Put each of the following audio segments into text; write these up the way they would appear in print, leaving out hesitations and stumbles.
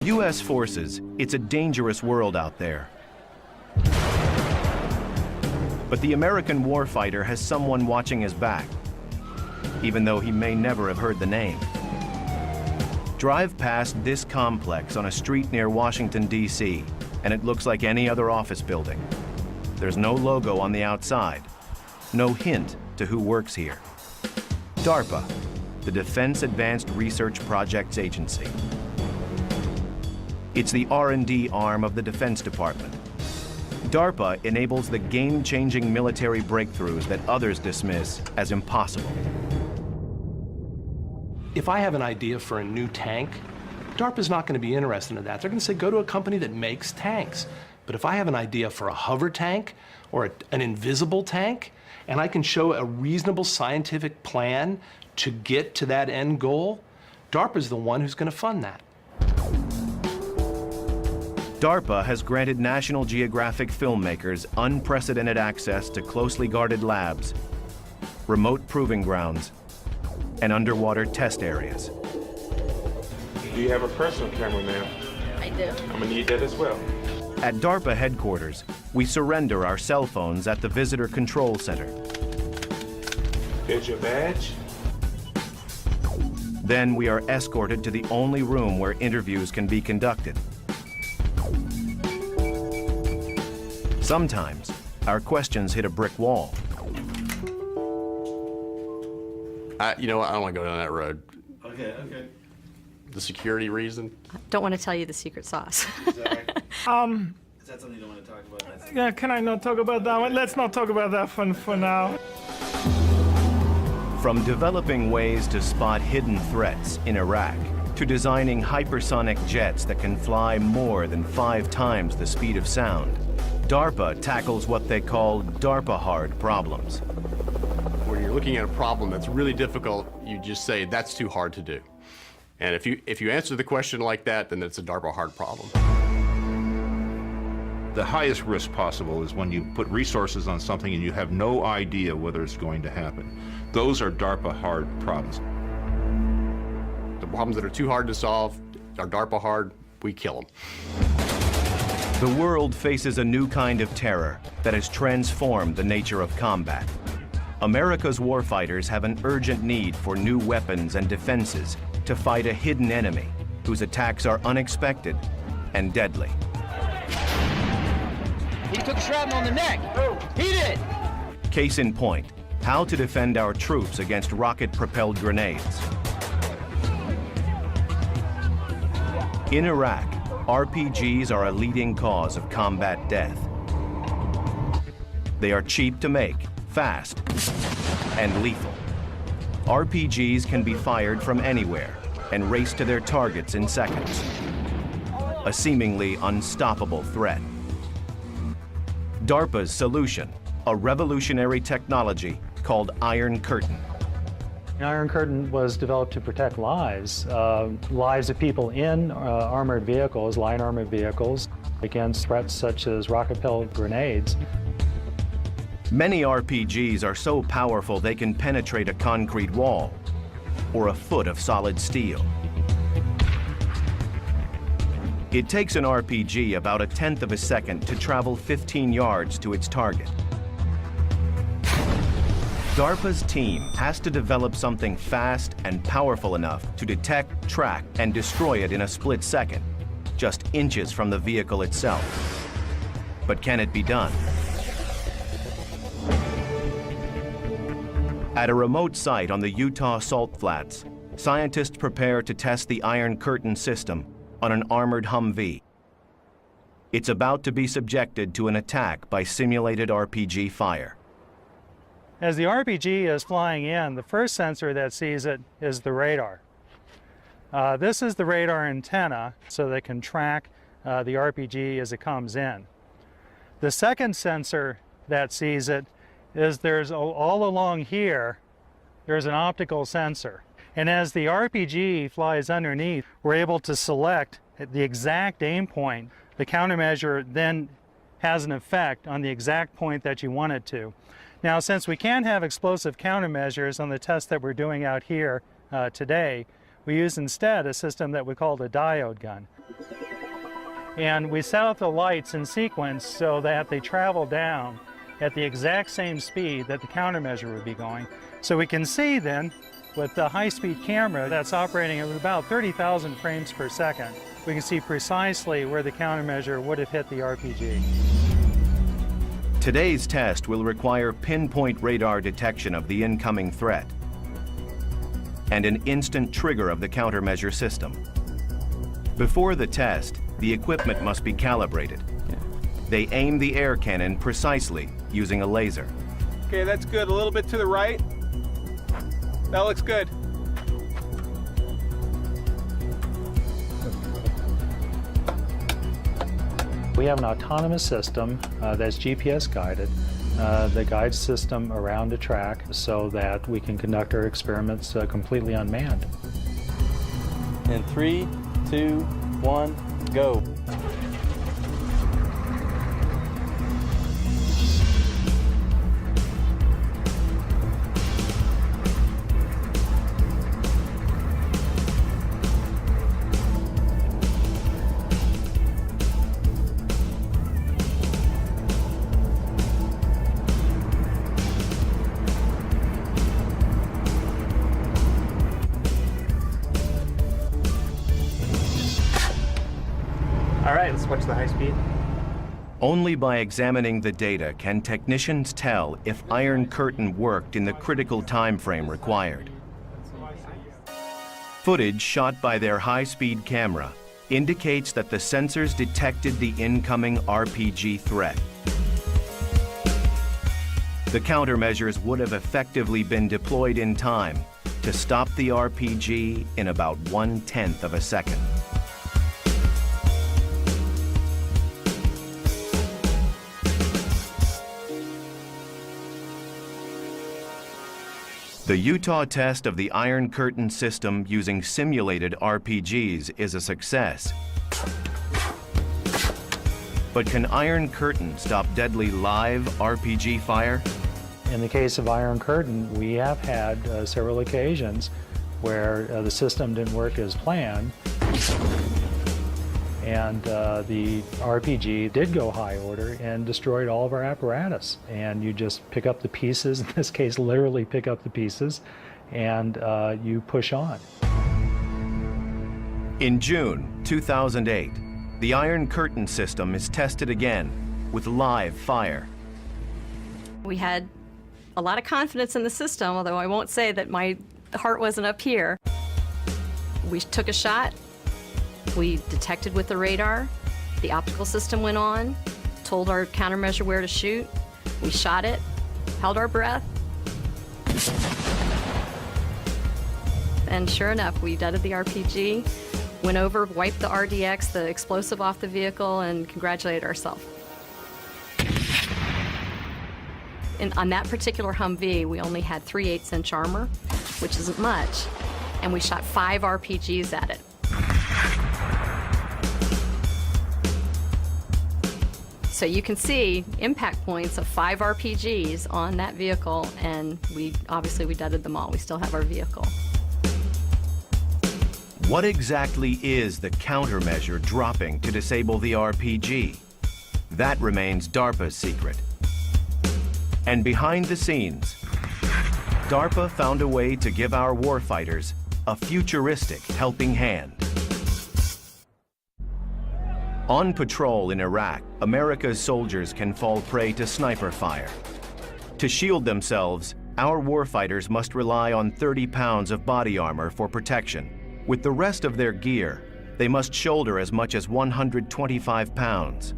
U.S. forces, it's a dangerous world out there. But the American warfighter has someone watching his back, even though he may never have heard the name. Drive past this complex on a street near Washington, D.C., and it looks like any other office building. There's no logo on the outside, no hint to who works here. DARPA, the Defense Advanced Research Projects Agency. It's the R&D arm of the Defense Department. DARPA enables the game-changing military breakthroughs that others dismiss as impossible. If I have an idea for a new tank, DARPA's not going to be interested in that. They're going to say, go to a company that makes tanks. But if I have an idea for a hover tank or an invisible tank, and I can show a reasonable scientific plan to get to that end goal, DARPA's the one who's going to fund that. DARPA has granted National Geographic filmmakers unprecedented access to closely guarded labs, remote proving grounds, and underwater test areas. Do you have a personal camera, ma'am? I do. I'm gonna need that as well. At DARPA headquarters, we surrender our cell phones at the Visitor Control Center. Here's your badge. Then we are escorted to the only room where interviews can be conducted. Sometimes, our questions hit a brick wall. You know what, I don't want to go down that road. Okay. The security reason? Don't want to tell you the secret sauce. Is that right? Is that something you don't want to talk about? Yeah, can I not talk about that one? Let's not talk about that for now. From developing ways to spot hidden threats in Iraq, to designing hypersonic jets that can fly more than 5 times the speed of sound, DARPA tackles what they call DARPA-hard problems. When you're looking at a problem that's really difficult, you just say, that's too hard to do. And if you answer the question like that, then it's a DARPA-hard problem. The highest risk possible is when you put resources on something and you have no idea whether it's going to happen. Those are DARPA-hard problems. The problems that are too hard to solve are DARPA-hard, we kill them. The world faces a new kind of terror that has transformed the nature of combat. America's warfighters have an urgent need for new weapons and defenses to fight a hidden enemy whose attacks are unexpected and deadly. He took shrapnel on the neck. He did. Case in point, how to defend our troops against rocket-propelled grenades. In Iraq, RPGs are a leading cause of combat death. They are cheap to make, fast, and lethal. RPGs can be fired from anywhere and race to their targets in seconds. A seemingly unstoppable threat. DARPA's solution, a revolutionary technology called Iron Curtain. The Iron Curtain was developed to protect lives of people in armored vehicles, light armored vehicles, against threats such as rocket-propelled grenades. Many RPGs are so powerful they can penetrate a concrete wall or a foot of solid steel. It takes an RPG about 1/10 of a second to travel 15 yards to its target. DARPA's team has to develop something fast and powerful enough to detect, track, and destroy it in a split second, just inches from the vehicle itself. But can it be done? At a remote site on the Utah Salt Flats, scientists prepare to test the Iron Curtain system on an armored Humvee. It's about to be subjected to an attack by simulated RPG fire. As the RPG is flying in, the first sensor that sees it is the radar. This is the radar antenna, so they can track the RPG as it comes in. The second sensor that sees it is all along here, there's an optical sensor. And as the RPG flies underneath, we're able to select the exact aim point. The countermeasure then has an effect on the exact point that you want it to. Now, since we can't have explosive countermeasures on the test that we're doing out here today, we use instead a system that we call the diode gun. And we set up the lights in sequence so that they travel down at the exact same speed that the countermeasure would be going. So we can see then, with the high-speed camera that's operating at about 30,000 frames per second, we can see precisely where the countermeasure would have hit the RPG. Today's test will require pinpoint radar detection of the incoming threat and an instant trigger of the countermeasure system. Before the test, the equipment must be calibrated. They aim the air cannon precisely using a laser. Okay, that's good. A little bit to the right. That looks good. We have an autonomous system that's GPS guided. The guides system around the track so that we can conduct our experiments completely unmanned. In 3, 2, 1, go. All right, let's watch the high speed. Only by examining the data can technicians tell if Iron Curtain worked in the critical time frame required. Footage shot by their high-speed camera indicates that the sensors detected the incoming RPG threat. The countermeasures would have effectively been deployed in time to stop the RPG in about 1/10 of a second. The Utah test of the Iron Curtain system using simulated RPGs is a success. But can Iron Curtain stop deadly live RPG fire? In the case of Iron Curtain, we have had several occasions where the system didn't work as planned, and the RPG did go high order and destroyed all of our apparatus. And you just pick up the pieces, in this case literally pick up the pieces, and you push on. In June 2008, the Iron Curtain system is tested again with live fire. We had a lot of confidence in the system, although I won't say that my heart wasn't up here. We took a shot. We detected with the radar, the optical system went on, told our countermeasure where to shoot. We shot it, held our breath, and sure enough, we deaded the RPG, went over, wiped the RDX, the explosive off the vehicle, and congratulated ourselves. On that particular Humvee, we only had 3/8" armor, which isn't much, and we shot 5 RPGs at it. So you can see impact points of 5 RPGs on that vehicle, and obviously we deaded them all. We still have our vehicle. What exactly is the countermeasure dropping to disable the RPG? That remains DARPA's secret. And behind the scenes, DARPA found a way to give our warfighters a futuristic helping hand. On patrol in Iraq, America's soldiers can fall prey to sniper fire. To shield themselves, our warfighters must rely on 30 pounds of body armor for protection. With the rest of their gear, they must shoulder as much as 125 pounds.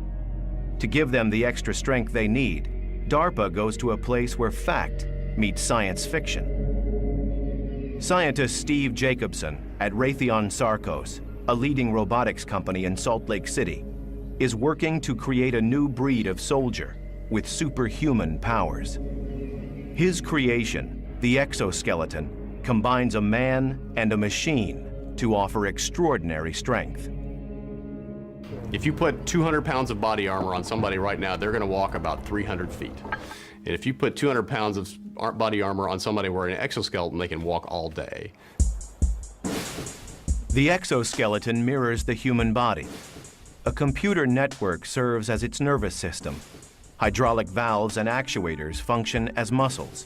To give them the extra strength they need, DARPA goes to a place where fact meets science fiction. Scientist Steve Jacobson at Raytheon Sarcos, a leading robotics company in Salt Lake City, is working to create a new breed of soldier with superhuman powers. His creation, the exoskeleton, combines a man and a machine to offer extraordinary strength. If you put 200 pounds of body armor on somebody right now, they're going to walk about 300 feet. And if you put 200 pounds of body armor on somebody wearing an exoskeleton, they can walk all day. The exoskeleton mirrors the human body. A computer network serves as its nervous system. Hydraulic valves and actuators function as muscles.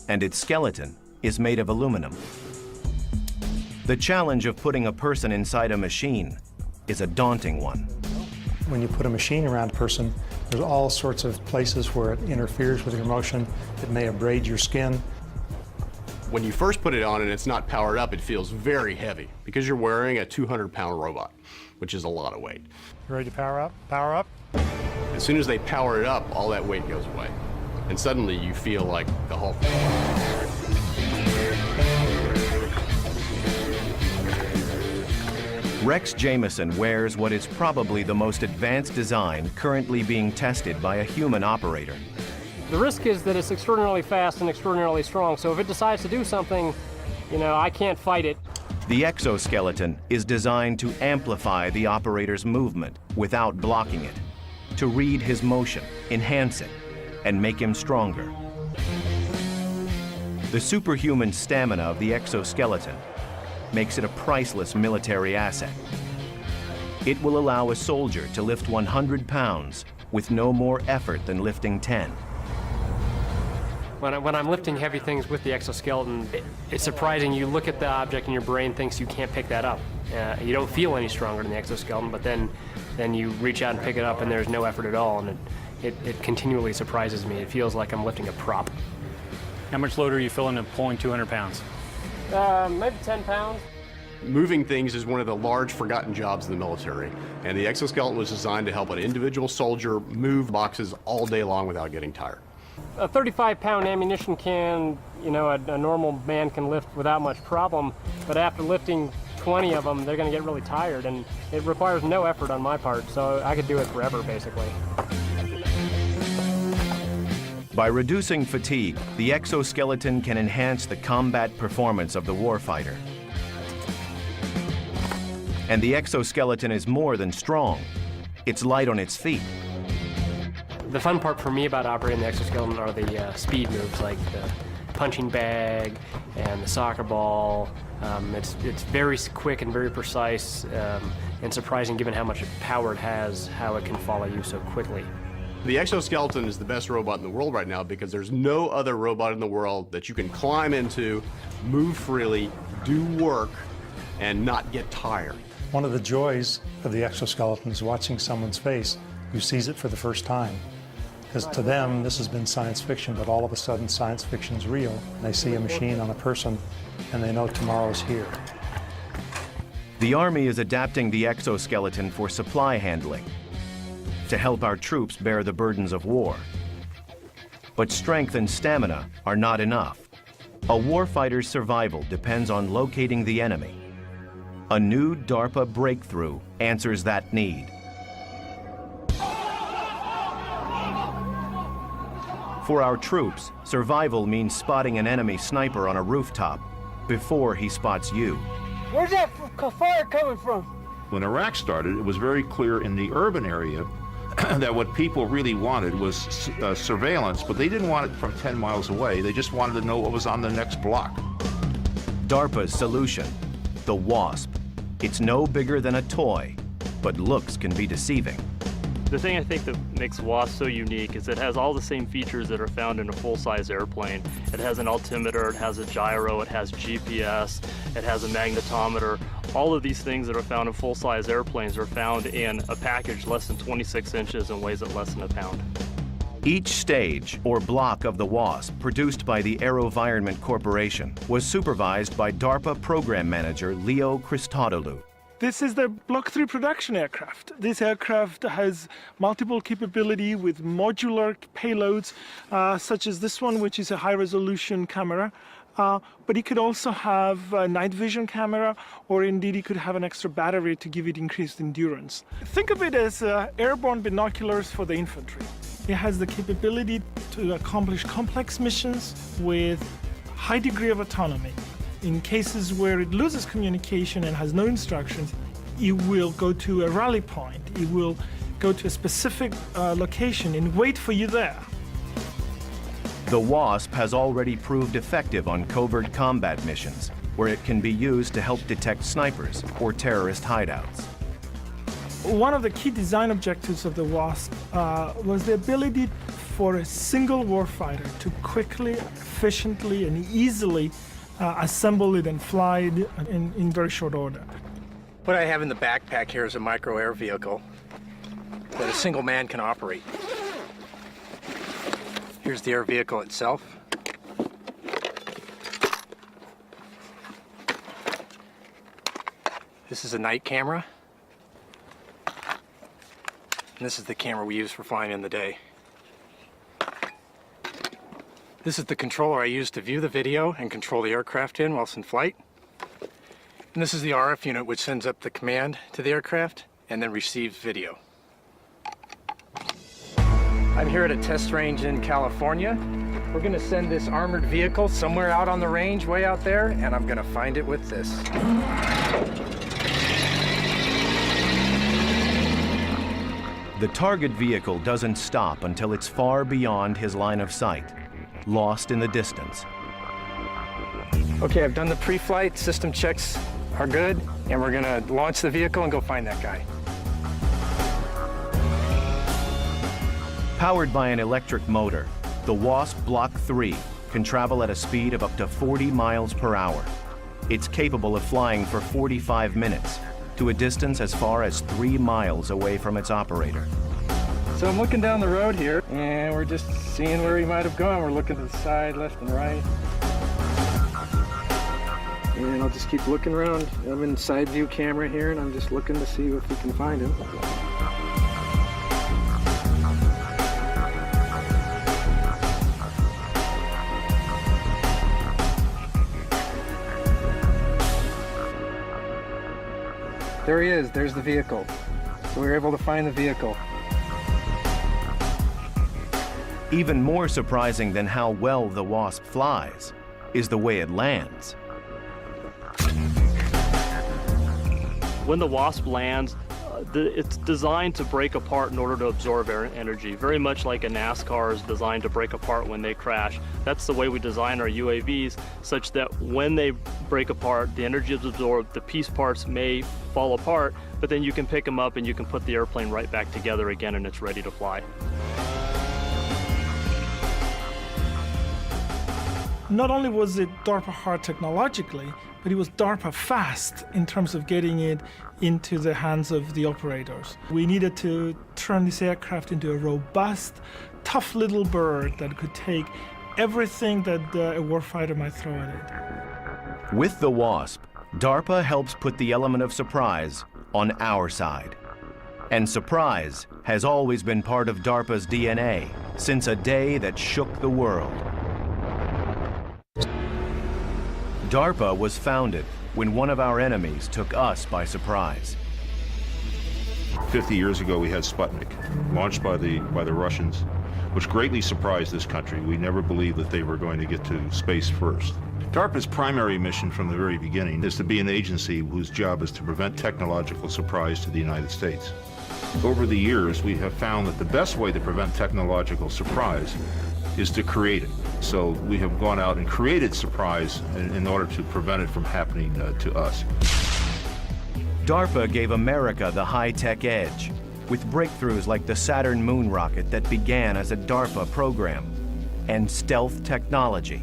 And its skeleton is made of aluminum. The challenge of putting a person inside a machine is a daunting one. When you put a machine around a person, there's all sorts of places where it interferes with your motion. It may abrade your skin. When you first put it on and it's not powered up, it feels very heavy because you're wearing a 200-pound robot, which is a lot of weight. You ready to power up? Power up. As soon as they power it up, all that weight goes away. And suddenly you feel like the Hulk. Rex Jameson wears what is probably the most advanced design currently being tested by a human operator. The risk is that it's extraordinarily fast and extraordinarily strong, so if it decides to do something, I can't fight it. The exoskeleton is designed to amplify the operator's movement without blocking it, to read his motion, enhance it, and make him stronger. The superhuman stamina of the exoskeleton makes it a priceless military asset. It will allow a soldier to lift 100 pounds with no more effort than lifting 10. When I'm lifting heavy things with the exoskeleton, it's surprising. You look at the object and your brain thinks you can't pick that up. You don't feel any stronger than the exoskeleton, but then you reach out and pick it up and there's no effort at all, and it continually surprises me. It feels like I'm lifting a prop. How much load are you feeling in pulling 200 pounds? Maybe 10 pounds. Moving things is one of the large forgotten jobs in the military, and the exoskeleton was designed to help an individual soldier move boxes all day long without getting tired. A 35-pound ammunition can, a normal man can lift without much problem, but after lifting 20 of them, they're going to get really tired, and it requires no effort on my part, so I could do it forever, basically. By reducing fatigue, the exoskeleton can enhance the combat performance of the warfighter. And the exoskeleton is more than strong. It's light on its feet. The fun part for me about operating the exoskeleton are the speed moves, like the punching bag and the soccer ball. It's very quick and very precise, and surprising given how much power it has, how it can follow you so quickly. The exoskeleton is the best robot in the world right now because there's no other robot in the world that you can climb into, move freely, do work, and not get tired. One of the joys of the exoskeleton is watching someone's face who sees it for the first time. Because to them, this has been science fiction, but all of a sudden science fiction's real. They see a machine on a person, and they know tomorrow's here. The Army is adapting the exoskeleton for supply handling, to help our troops bear the burdens of war. But strength and stamina are not enough. A warfighter's survival depends on locating the enemy. A new DARPA breakthrough answers that need. For our troops, survival means spotting an enemy sniper on a rooftop before he spots you. Where's that fire coming from? When Iraq started, it was very clear in the urban area that what people really wanted was surveillance, but they didn't want it from 10 miles away. They just wanted to know what was on the next block. DARPA's solution, the WASP. It's no bigger than a toy, but looks can be deceiving. The thing I think that makes WASP so unique is it has all the same features that are found in a full-size airplane. It has an altimeter, it has a gyro, it has GPS, it has a magnetometer. All of these things that are found in full-size airplanes are found in a package less than 26 inches and weighs at less than a pound. Each stage or block of the WASP, produced by the AeroVironment Corporation, was supervised by DARPA Program Manager Leo Christodoulou. This is the Block 3 production aircraft. This aircraft has multiple capability with modular payloads, such as this one, which is a high-resolution camera. But it could also have a night vision camera, or indeed it could have an extra battery to give it increased endurance. Think of it as airborne binoculars for the infantry. It has the capability to accomplish complex missions with high degree of autonomy. In cases where it loses communication and has no instructions, it will go to a rally point. It will go to a specific location and wait for you there. The WASP has already proved effective on covert combat missions, where it can be used to help detect snipers or terrorist hideouts. One of the key design objectives of the WASP was the ability for a single warfighter to quickly, efficiently, and easily assemble it and fly it in very short order. What I have in the backpack here is a micro air vehicle that a single man can operate. Here's the air vehicle itself. This is a night camera. And this is the camera we use for flying in the day. This is the controller I use to view the video and control the aircraft in whilst in flight. And this is the RF unit which sends up the command to the aircraft and then receives video. I'm here at a test range in California. We're gonna send this armored vehicle somewhere out on the range, way out there, and I'm gonna find it with this. The target vehicle doesn't stop until it's far beyond his line of sight, lost in the distance. Okay, I've done the pre-flight, system checks are good, and we're gonna launch the vehicle and go find that guy. Powered by an electric motor, the WASP Block 3 can travel at a speed of up to 40 miles per hour. It's capable of flying for 45 minutes, to a distance as far as 3 miles away from its operator. So I'm looking down the road here, and we're just seeing where he might have gone. We're looking to the side, left and right. And I'll just keep looking around. I'm in side view camera here, and I'm just looking to see if we can find him. There he is, there's the vehicle. So we were able to find the vehicle. Even more surprising than how well the WASP flies is the way it lands. When the WASP lands, it's designed to break apart in order to absorb air energy, very much like a NASCAR is designed to break apart when they crash. That's the way we design our UAVs, such that when they break apart, the energy is absorbed, the piece parts may fall apart, but then you can pick them up and you can put the airplane right back together again and it's ready to fly. Not only was it DARPA hard technologically, but it was DARPA fast in terms of getting it into the hands of the operators. We needed to turn this aircraft into a robust, tough little bird that could take everything that a warfighter might throw at it. With the WASP, DARPA helps put the element of surprise on our side. And surprise has always been part of DARPA's DNA since a day that shook the world. DARPA was founded when one of our enemies took us by surprise. 50 years ago, we had Sputnik, launched by the Russians, which greatly surprised this country. We never believed that they were going to get to space first. DARPA's primary mission from the very beginning is to be an agency whose job is to prevent technological surprise to the United States. Over the years, we have found that the best way to prevent technological surprise is to create it. So we have gone out and created surprise in order to prevent it from happening to us. DARPA gave America the high-tech edge with breakthroughs like the Saturn moon rocket that began as a DARPA program and stealth technology.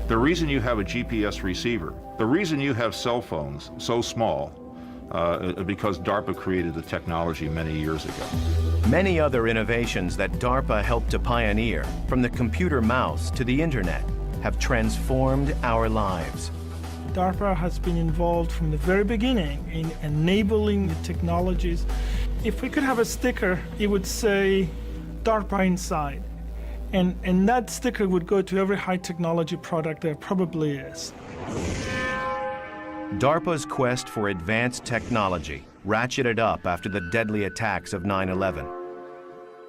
The reason you have a GPS receiver, the reason you have cell phones so small, because DARPA created the technology many years ago. Many other innovations that DARPA helped to pioneer, from the computer mouse to the internet, have transformed our lives. DARPA has been involved from the very beginning in enabling the technologies. If we could have a sticker, it would say DARPA inside. And that sticker would go to every high technology product there probably is. DARPA's quest for advanced technology ratcheted up after the deadly attacks of 9/11.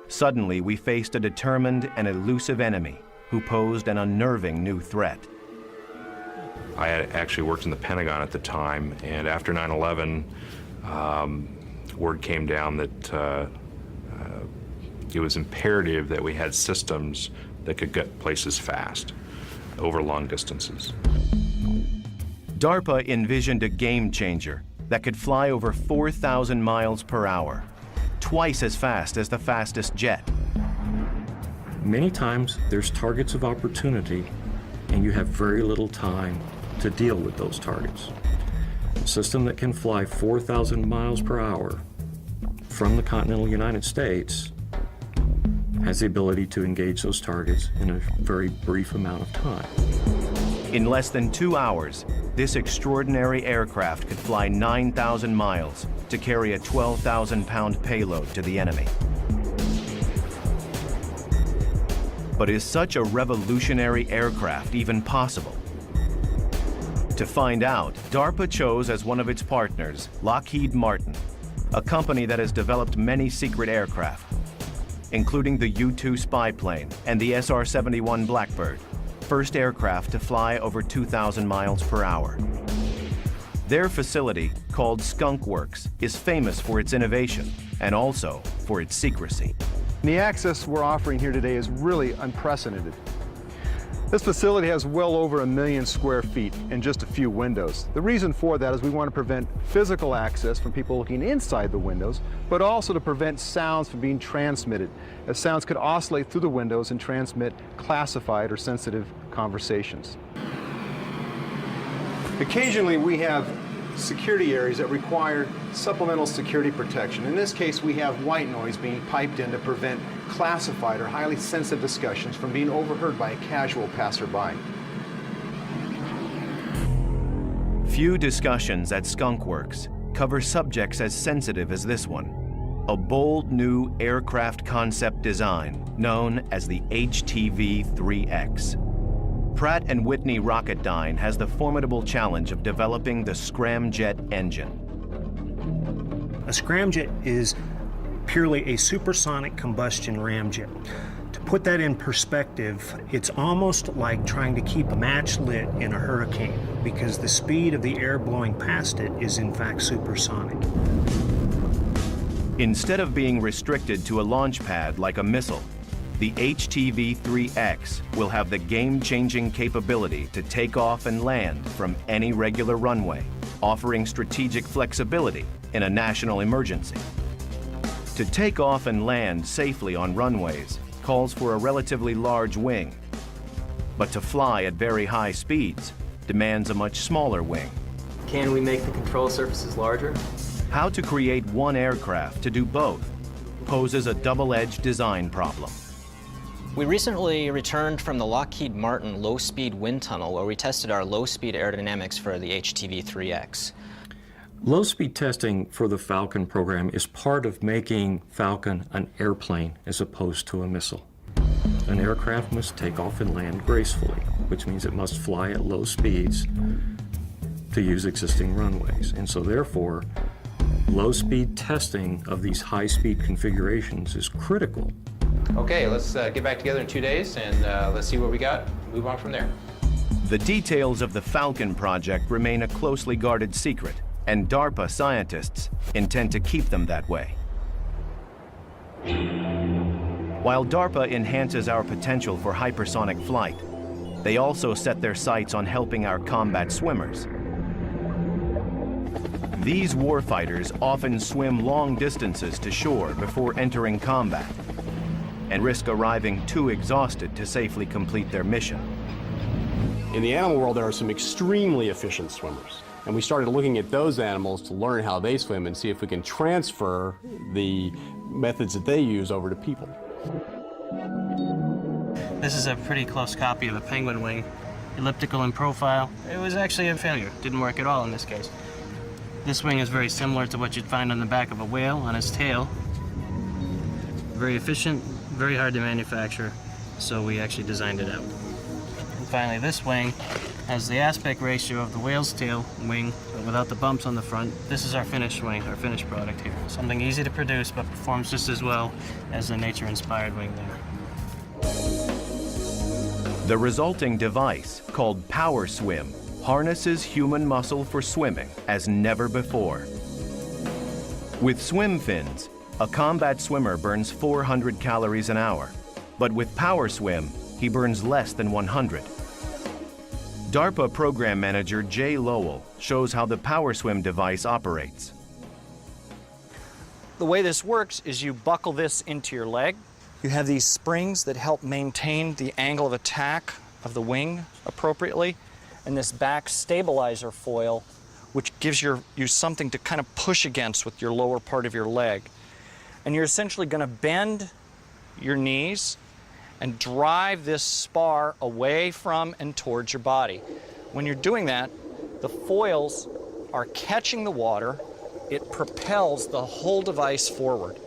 Suddenly, we faced a determined and elusive enemy who posed an unnerving new threat. I had actually worked in the Pentagon at the time, and after 9/11, word came down that it was imperative that we had systems that could get places fast, over long distances. DARPA envisioned a game changer that could fly over 4,000 miles per hour, twice as fast as the fastest jet. Many times there's targets of opportunity and you have very little time to deal with those targets. A system that can fly 4,000 miles per hour from the continental United States has the ability to engage those targets in a very brief amount of time. In less than 2 hours, this extraordinary aircraft could fly 9,000 miles to carry a 12,000-pound payload to the enemy. But is such a revolutionary aircraft even possible? To find out, DARPA chose as one of its partners Lockheed Martin, a company that has developed many secret aircraft, including the U-2 spy plane and the SR-71 Blackbird, first aircraft to fly over 2,000 miles per hour. Their facility, called Skunk Works, is famous for its innovation and also for its secrecy. The access we're offering here today is really unprecedented. This facility has well over 1 million square feet and just a few windows. The reason for that is we want to prevent physical access from people looking inside the windows, but also to prevent sounds from being transmitted, as sounds could oscillate through the windows and transmit classified or sensitive conversations. Occasionally we have security areas that require supplemental security protection. In this case, we have white noise being piped in to prevent classified or highly sensitive discussions from being overheard by a casual passerby. Few discussions at Skunk Works cover subjects as sensitive as this one, a bold new aircraft concept design known as the HTV-3X. Pratt & Whitney Rocketdyne has the formidable challenge of developing the scramjet engine. A scramjet is purely a supersonic combustion ramjet. To put that in perspective, it's almost like trying to keep a match lit in a hurricane, because the speed of the air blowing past it is in fact supersonic. Instead of being restricted to a launch pad like a missile, the HTV-3X will have the game-changing capability to take off and land from any regular runway, offering strategic flexibility in a national emergency. To take off and land safely on runways calls for a relatively large wing, but to fly at very high speeds demands a much smaller wing. Can we make the control surfaces larger? How to create one aircraft to do both poses a double-edged design problem. We recently returned from the Lockheed Martin low-speed wind tunnel where we tested our low-speed aerodynamics for the HTV-3X. Low-speed testing for the Falcon program is part of making Falcon an airplane as opposed to a missile. An aircraft must take off and land gracefully, which means it must fly at low speeds to use existing runways. And so therefore, low-speed testing of these high-speed configurations is critical. Okay, let's get back together in 2 days and let's see what we got, move on from there. The details of the Falcon project remain a closely guarded secret, and DARPA scientists intend to keep them that way. While DARPA enhances our potential for hypersonic flight, they also set their sights on helping our combat swimmers. These warfighters often swim long distances to shore before entering combat, and risk arriving too exhausted to safely complete their mission. In the animal world, there are some extremely efficient swimmers. And we started looking at those animals to learn how they swim and see if we can transfer the methods that they use over to people. This is a pretty close copy of a penguin wing, elliptical in profile. It was actually a failure. Didn't work at all in this case. This wing is very similar to what you'd find on the back of a whale on its tail. Very efficient, very hard to manufacture, so we actually designed it out. And finally, this wing has the aspect ratio of the whale's tail wing, but without the bumps on the front. This is our finished wing, our finished product here. Something easy to produce, but performs just as well as the nature-inspired wing there. The resulting device, called Power Swim, harnesses human muscle for swimming as never before. With swim fins, a combat swimmer burns 400 calories an hour, but with Power Swim, he burns less than 100. DARPA program manager Jay Lowell shows how the PowerSwim device operates. The way this works is you buckle this into your leg. You have these springs that help maintain the angle of attack of the wing appropriately, and this back stabilizer foil, which gives you something to kind of push against with your lower part of your leg. And you're essentially going to bend your knees and drive this spar away from and towards your body. When you're doing that, the foils are catching the water. It propels the whole device forward.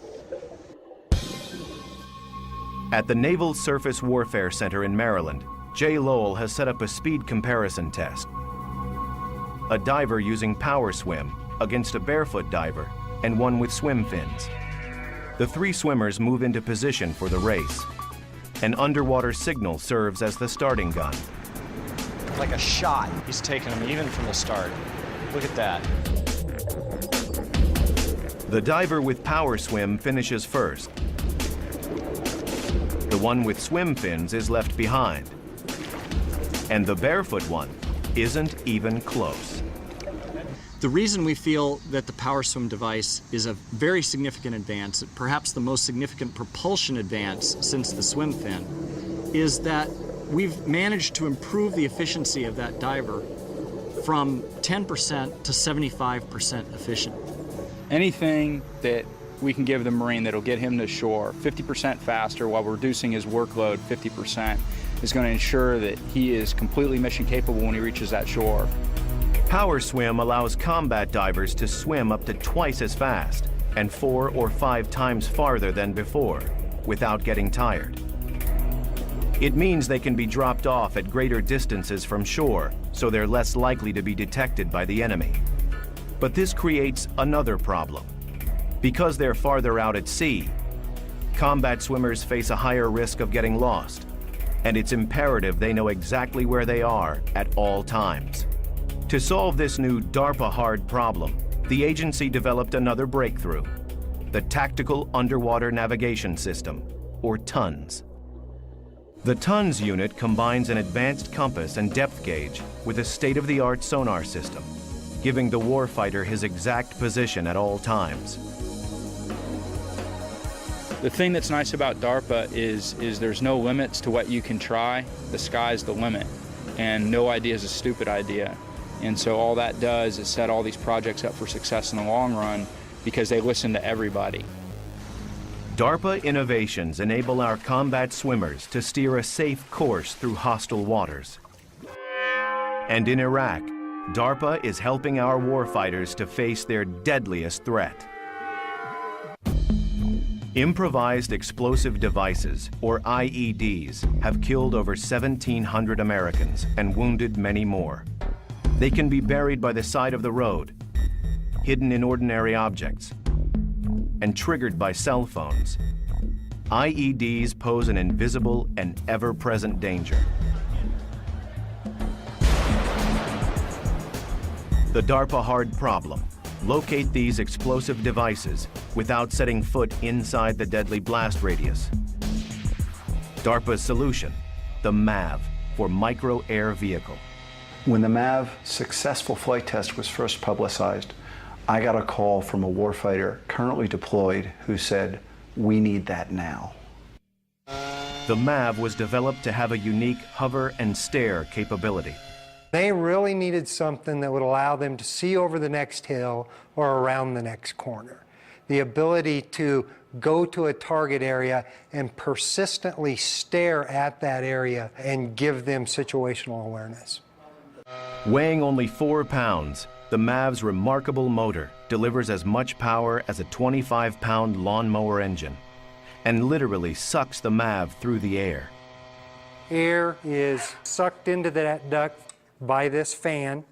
At the Naval Surface Warfare Center in Maryland, Jay Lowell has set up a speed comparison test. A diver using PowerSwim against a barefoot diver and one with swim fins. The three swimmers move into position for the race. An underwater signal serves as the starting gun. Like a shot, he's taking them even from the start. Look at that. The diver with PowerSwim finishes first. The one with swim fins is left behind. And the barefoot one isn't even close. The reason we feel that the PowerSwim device is a very significant advance, perhaps the most significant propulsion advance since the swim fin, is that we've managed to improve the efficiency of that diver from 10% to 75% efficient. Anything that we can give the Marine that'll get him to shore 50% faster while reducing his workload 50% is going to ensure that he is completely mission capable when he reaches that shore. PowerSwim allows combat divers to swim up to twice as fast and 4 or 5 times farther than before without getting tired. It means they can be dropped off at greater distances from shore, so they're less likely to be detected by the enemy. But this creates another problem. Because they're farther out at sea, combat swimmers face a higher risk of getting lost, and it's imperative they know exactly where they are at all times. To solve this new DARPA-hard problem, the agency developed another breakthrough, the Tactical Underwater Navigation System, or TUNS. The TUNS unit combines an advanced compass and depth gauge with a state-of-the-art sonar system, giving the warfighter his exact position at all times. The thing that's nice about DARPA is there's no limits to what you can try. The sky's the limit, and no idea is a stupid idea. And so all that does is set all these projects up for success in the long run because they listen to everybody. DARPA innovations enable our combat swimmers to steer a safe course through hostile waters. And in Iraq, DARPA is helping our warfighters to face their deadliest threat. Improvised explosive devices, or IEDs, have killed over 1,700 Americans and wounded many more. They can be buried by the side of the road, hidden in ordinary objects, and triggered by cell phones. IEDs pose an invisible and ever-present danger. The DARPA hard problem: locate these explosive devices without setting foot inside the deadly blast radius. DARPA's solution: the MAV, for Micro Air Vehicle. When the MAV successful flight test was first publicized, I got a call from a warfighter currently deployed who said, "We need that now." The MAV was developed to have a unique hover and stare capability. They really needed something that would allow them to see over the next hill or around the next corner. The ability to go to a target area and persistently stare at that area and give them situational awareness. Weighing only 4 pounds, the MAV's remarkable motor delivers as much power as a 25-pound lawnmower engine and literally sucks the MAV through the air. Air is sucked into that duct by this fan.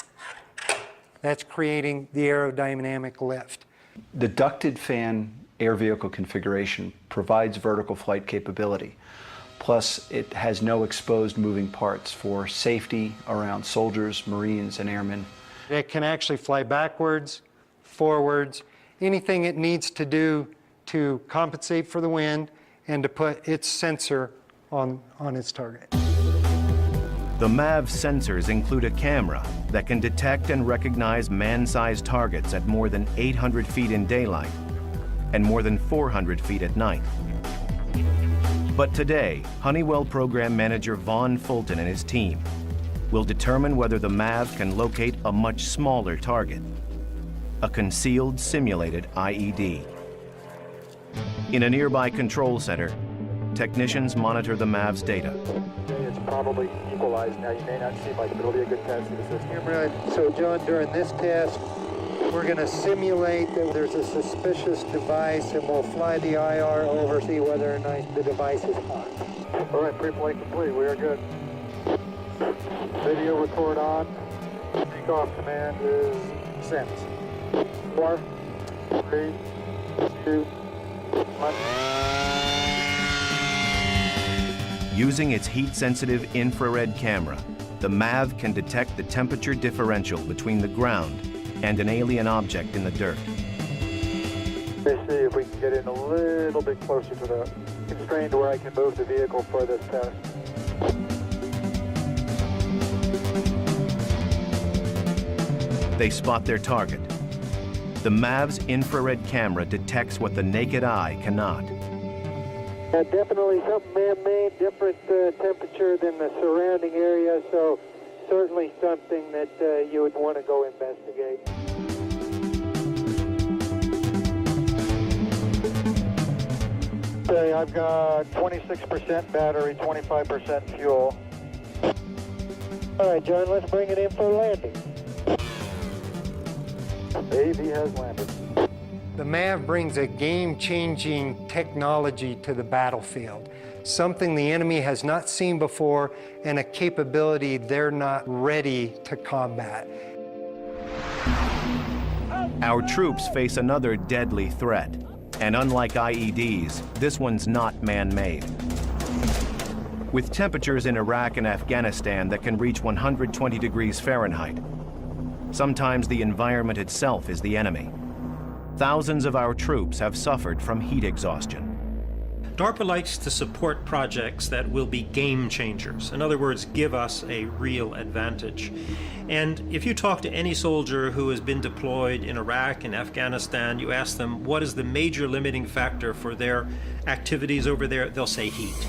That's creating the aerodynamic lift. The ducted fan air vehicle configuration provides vertical flight capability. Plus, it has no exposed moving parts for safety around soldiers, Marines, and airmen. It can actually fly backwards, forwards, anything it needs to do to compensate for the wind and to put its sensor on its target. The MAV's sensors include a camera that can detect and recognize man-sized targets at more than 800 feet in daylight and more than 400 feet at night. But today, Honeywell Program Manager Vaughn Fulton and his team will determine whether the MAV can locate a much smaller target, a concealed simulated IED. In a nearby control center, technicians monitor the MAV's data. It's probably equalized now. You may not see much, but it'll be a good test of the system. Right. So, John, during this test, we're going to simulate that there's a suspicious device, and we'll fly the IR over, see whether or not the device is hot. All right, pre-flight complete. We are good. Video record on. Takeoff command is sent. 4, 3, 2, 1. Using its heat-sensitive infrared camera, the MAV can detect the temperature differential between the ground and an alien object in the dirt. Let's see if we can get in a little bit closer to the constraint where I can move the vehicle for this test. They spot their target. The MAV's infrared camera detects what the naked eye cannot. Definitely something man-made, different temperature than the surrounding area, so certainly something that you would want to go investigate. Okay, I've got 26% battery, 25% fuel. All right, John, let's bring it in for landing. AV has landed. The MAV brings a game-changing technology to the battlefield, something the enemy has not seen before and a capability they're not ready to combat. Our troops face another deadly threat, and unlike IEDs, this one's not man-made. With temperatures in Iraq and Afghanistan that can reach 120 degrees Fahrenheit, sometimes the environment itself is the enemy. Thousands of our troops have suffered from heat exhaustion. DARPA likes to support projects that will be game changers. In other words, give us a real advantage. And if you talk to any soldier who has been deployed in Iraq and Afghanistan, you ask them what is the major limiting factor for their activities over there, they'll say heat.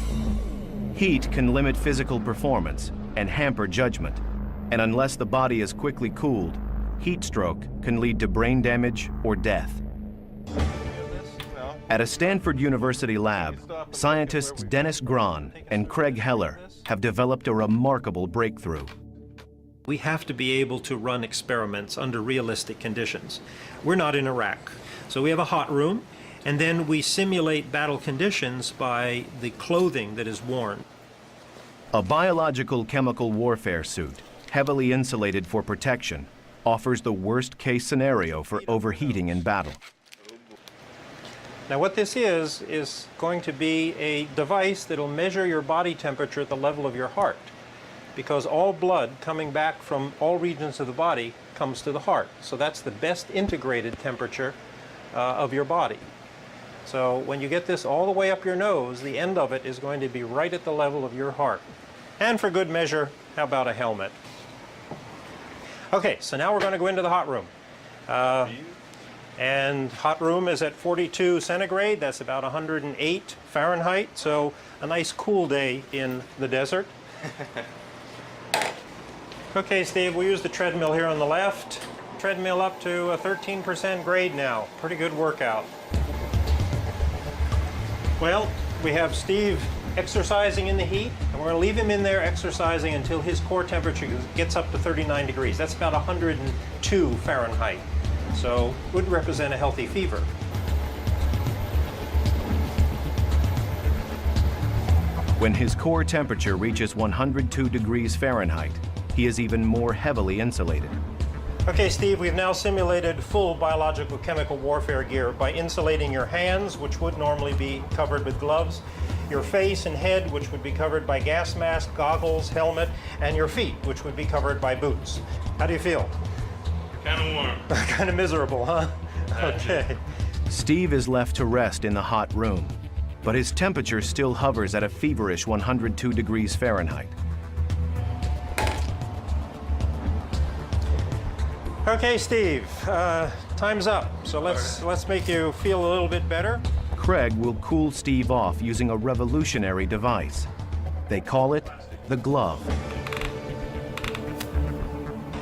Heat can limit physical performance and hamper judgment. And unless the body is quickly cooled, heat stroke can lead to brain damage or death. At a Stanford University lab, scientists Dennis Grahn and Craig Heller have developed a remarkable breakthrough. We have to be able to run experiments under realistic conditions. We're not in Iraq, so we have a hot room, and then we simulate battle conditions by the clothing that is worn. A biological chemical warfare suit, heavily insulated for protection, offers the worst-case scenario for overheating in battle. Now what this is going to be a device that will measure your body temperature at the level of your heart, because all blood coming back from all regions of the body comes to the heart. So that's the best integrated temperature of your body. So when you get this all the way up your nose, the end of it is going to be right at the level of your heart. And for good measure, how about a helmet? Okay, so now we're going to go into the hot room. And hot room is at 42 centigrade, that's about 108 Fahrenheit, so a nice cool day in the desert. Okay, Steve, we'll use the treadmill here on the left. Treadmill up to a 13% grade now. Pretty good workout. Well, we have Steve exercising in the heat, and we're going to leave him in there exercising until his core temperature gets up to 39 degrees. That's about 102 Fahrenheit. So would represent a healthy fever. When his core temperature reaches 102 degrees Fahrenheit, he is even more heavily insulated. Okay, Steve, we've now simulated full biological chemical warfare gear by insulating your hands, which would normally be covered with gloves, your face and head, which would be covered by gas mask, goggles, helmet, and your feet, which would be covered by boots. How do you feel? Kind of warm. Kind of miserable, huh? Okay. Steve is left to rest in the hot room, but his temperature still hovers at a feverish 102 degrees Fahrenheit. Okay, Steve, time's up. So let's make you feel a little bit better. Craig will cool Steve off using a revolutionary device. They call it the glove.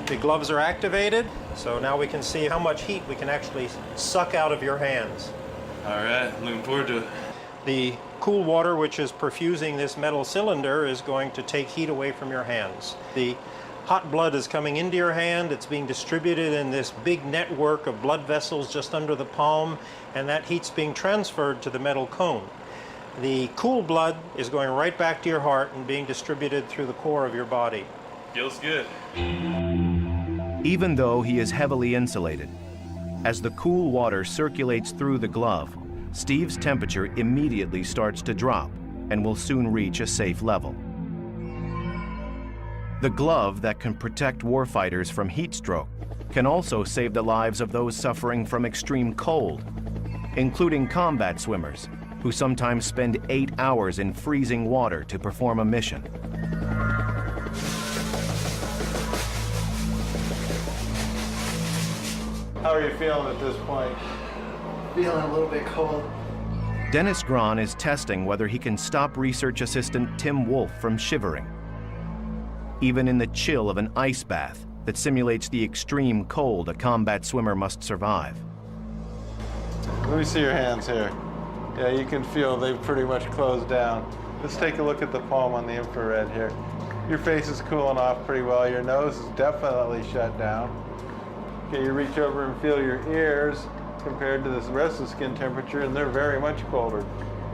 The gloves are activated, so now we can see how much heat we can actually suck out of your hands. All right, looking forward to it. The cool water, which is perfusing this metal cylinder, is going to take heat away from your hands. The hot blood is coming into your hand. It's being distributed in this big network of blood vessels just under the palm, and that heat's being transferred to the metal cone. The cool blood is going right back to your heart and being distributed through the core of your body. Feels good. Even though he is heavily insulated, as the cool water circulates through the glove, Steve's temperature immediately starts to drop and will soon reach a safe level. The glove that can protect warfighters from heat stroke can also save the lives of those suffering from extreme cold, including combat swimmers, who sometimes spend 8 hours in freezing water to perform a mission. How are you feeling at this point? Feeling a little bit cold. Dennis Grahn is testing whether he can stop research assistant Tim Wolf from shivering, even in the chill of an ice bath that simulates the extreme cold a combat swimmer must survive. Let me see your hands here. Yeah, you can feel they've pretty much closed down. Let's take a look at the palm on the infrared here. Your face is cooling off pretty well. Your nose is definitely shut down. Okay, you reach over and feel your ears compared to the rest of the skin temperature, and they're very much colder.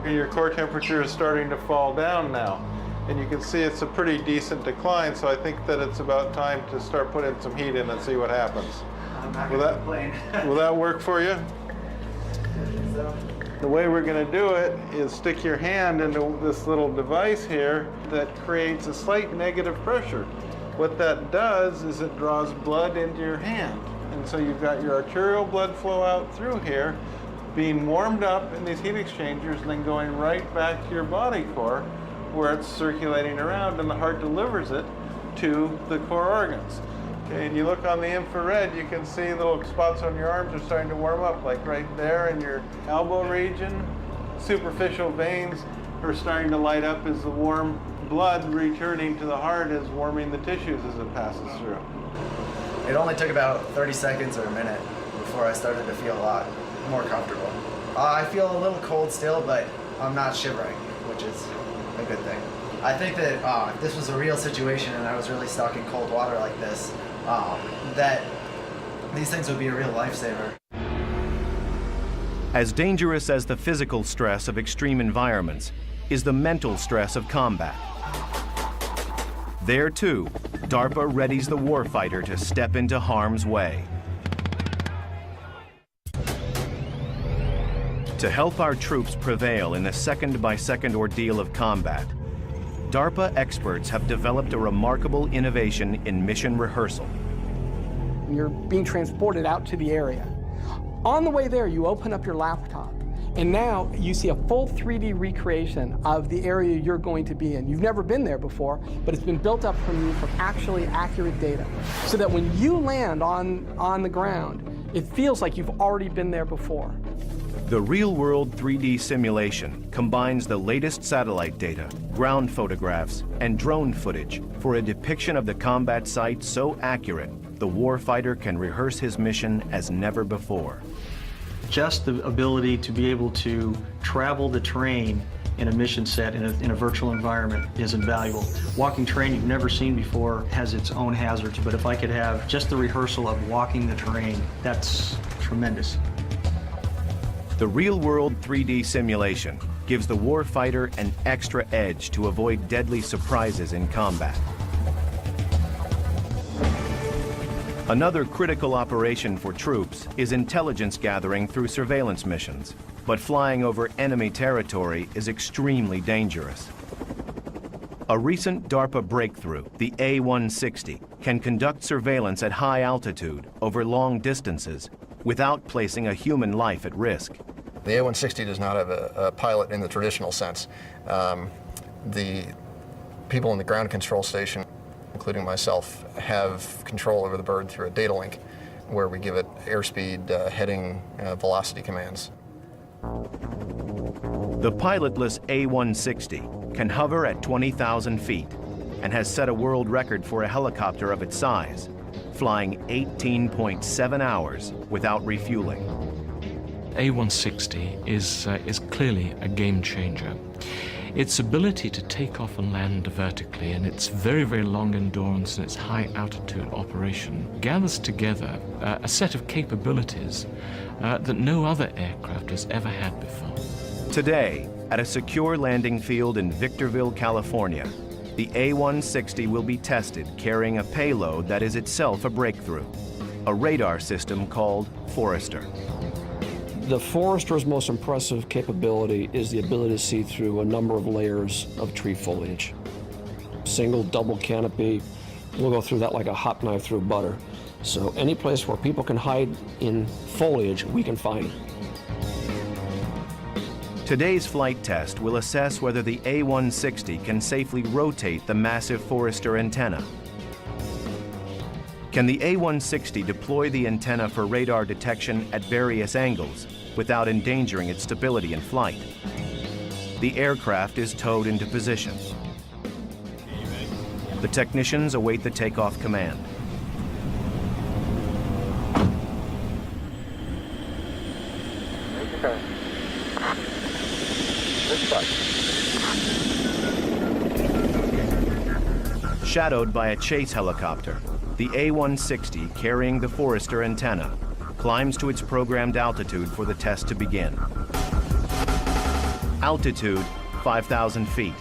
Your core temperature is starting to fall down now, and you can see it's a pretty decent decline, so I think that it's about time to start putting some heat in and see what happens. I'm not gonna complain. Will that work for you? The way we're going to do it is stick your hand into this little device here that creates a slight negative pressure. What that does is it draws blood into your hand. And so you've got your arterial blood flow out through here, being warmed up in these heat exchangers and then going right back to your body core where it's circulating around and the heart delivers it to the core organs. Okay, and you look on the infrared, you can see little spots on your arms are starting to warm up, like right there in your elbow region. Superficial veins are starting to light up as the warm blood returning to the heart is warming the tissues as it passes through. It only took about 30 seconds or a minute before I started to feel a lot more comfortable. I feel a little cold still, but I'm not shivering, which is a good thing. I think that if this was a real situation and I was really stuck in cold water like this, that these things would be a real lifesaver. As dangerous as the physical stress of extreme environments is the mental stress of combat. There too, DARPA readies the warfighter to step into harm's way. To help our troops prevail in the second-by-second ordeal of combat, DARPA experts have developed a remarkable innovation in mission rehearsal. You're being transported out to the area. On the way there, you open up your laptop, and now you see a full 3D recreation of the area you're going to be in. You've never been there before, but it's been built up from you from actually accurate data, so that when you land on the ground, it feels like you've already been there before. The real-world 3D simulation combines the latest satellite data, ground photographs, and drone footage for a depiction of the combat site so accurate the warfighter can rehearse his mission as never before. Just the ability to be able to travel the terrain in a mission set in a virtual environment is invaluable. Walking terrain you've never seen before has its own hazards, but if I could have just the rehearsal of walking the terrain, that's tremendous. The real-world 3D simulation gives the warfighter an extra edge to avoid deadly surprises in combat. Another critical operation for troops is intelligence gathering through surveillance missions, but flying over enemy territory is extremely dangerous. A recent DARPA breakthrough, the A-160, can conduct surveillance at high altitude over long distances without placing a human life at risk. The A-160 does not have a pilot in the traditional sense. The people in the ground control station, including myself, have control over the bird through a data link. where we give it airspeed, heading, velocity commands. The pilotless A-160 can hover at 20,000 feet and has set a world record for a helicopter of its size, flying 18.7 hours without refueling. A-160 is clearly a game changer. Its ability to take off and land vertically and its very, very long endurance and its high altitude operation gathers together a set of capabilities that no other aircraft has ever had before. Today, at a secure landing field in Victorville, California, the A-160 will be tested carrying a payload that is itself a breakthrough, a radar system called Forester. The Forester's most impressive capability is the ability to see through a number of layers of tree foliage. Single, double canopy, we'll go through that like a hot knife through butter. So any place where people can hide in foliage, we can find it. Today's flight test will assess whether the A-160 can safely rotate the massive Forester antenna. Can the A-160 deploy the antenna for radar detection at various angles without endangering its stability in flight? The aircraft is towed into position. The technicians await the takeoff command. Shadowed by a chase helicopter, the A-160, carrying the Forester antenna, climbs to its programmed altitude for the test to begin. Altitude, 5,000 feet.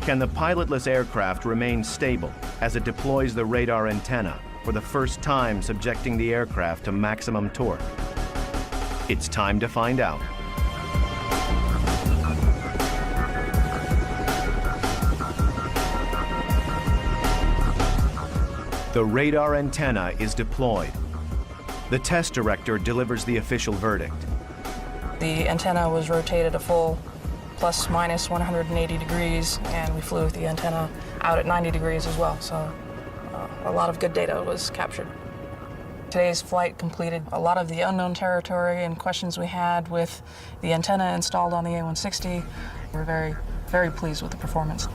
Can the pilotless aircraft remain stable as it deploys the radar antenna for the first time, subjecting the aircraft to maximum torque? It's time to find out. The radar antenna is deployed. The test director delivers the official verdict. The antenna was rotated a full plus minus 180 degrees, and we flew with the antenna out at 90 degrees as well, so a lot of good data was captured. Today's flight completed a lot of the unknown territory and questions we had with the antenna installed on the A-160. We're very, very pleased with the performance.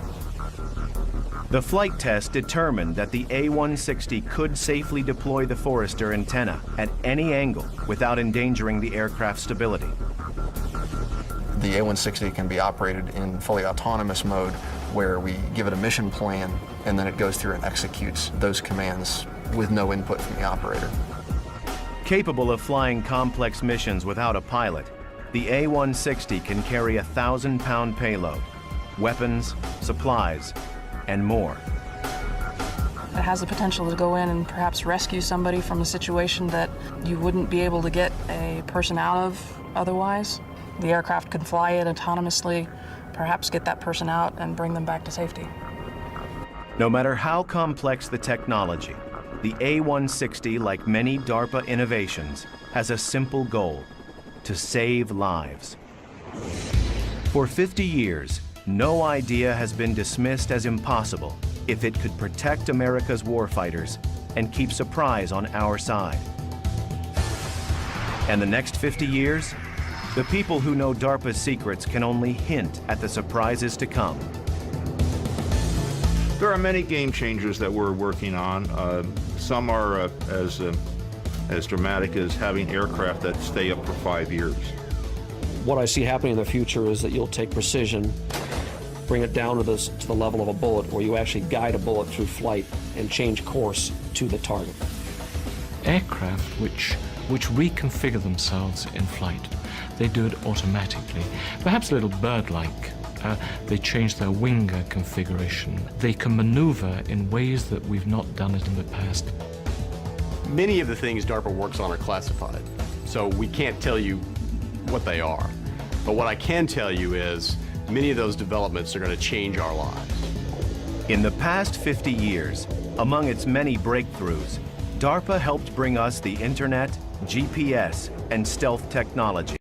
The flight test determined that the A-160 could safely deploy the Forester antenna at any angle without endangering the aircraft's stability. The A-160 can be operated in fully autonomous mode, where we give it a mission plan and then it goes through and executes those commands with no input from the operator. Capable of flying complex missions without a pilot, the A-160 can carry a 1,000-pound payload, weapons, supplies, and more. It has the potential to go in and perhaps rescue somebody from a situation that you wouldn't be able to get a person out of otherwise. The aircraft could fly it autonomously, perhaps get that person out and bring them back to safety. No matter how complex the technology, the A-160, like many DARPA innovations, has a simple goal: to save lives. For 50 years, no idea has been dismissed as impossible if it could protect America's warfighters and keep surprise on our side. And the next 50 years, the people who know DARPA's secrets can only hint at the surprises to come. There are many game changers that we're working on. Some are as dramatic as having aircraft that stay up for 5 years. What I see happening in the future is that you'll take precision, bring it down to the level of a bullet, where you actually guide a bullet through flight and change course to the target. Aircraft which reconfigure themselves in flight. They do it automatically, perhaps a little bird-like. They change their wing configuration. They can maneuver in ways that we've not done it in the past. Many of the things DARPA works on are classified, so we can't tell you what they are. But what I can tell you is many of those developments are going to change our lives. In the past 50 years, among its many breakthroughs, DARPA helped bring us the internet, GPS, and stealth technology.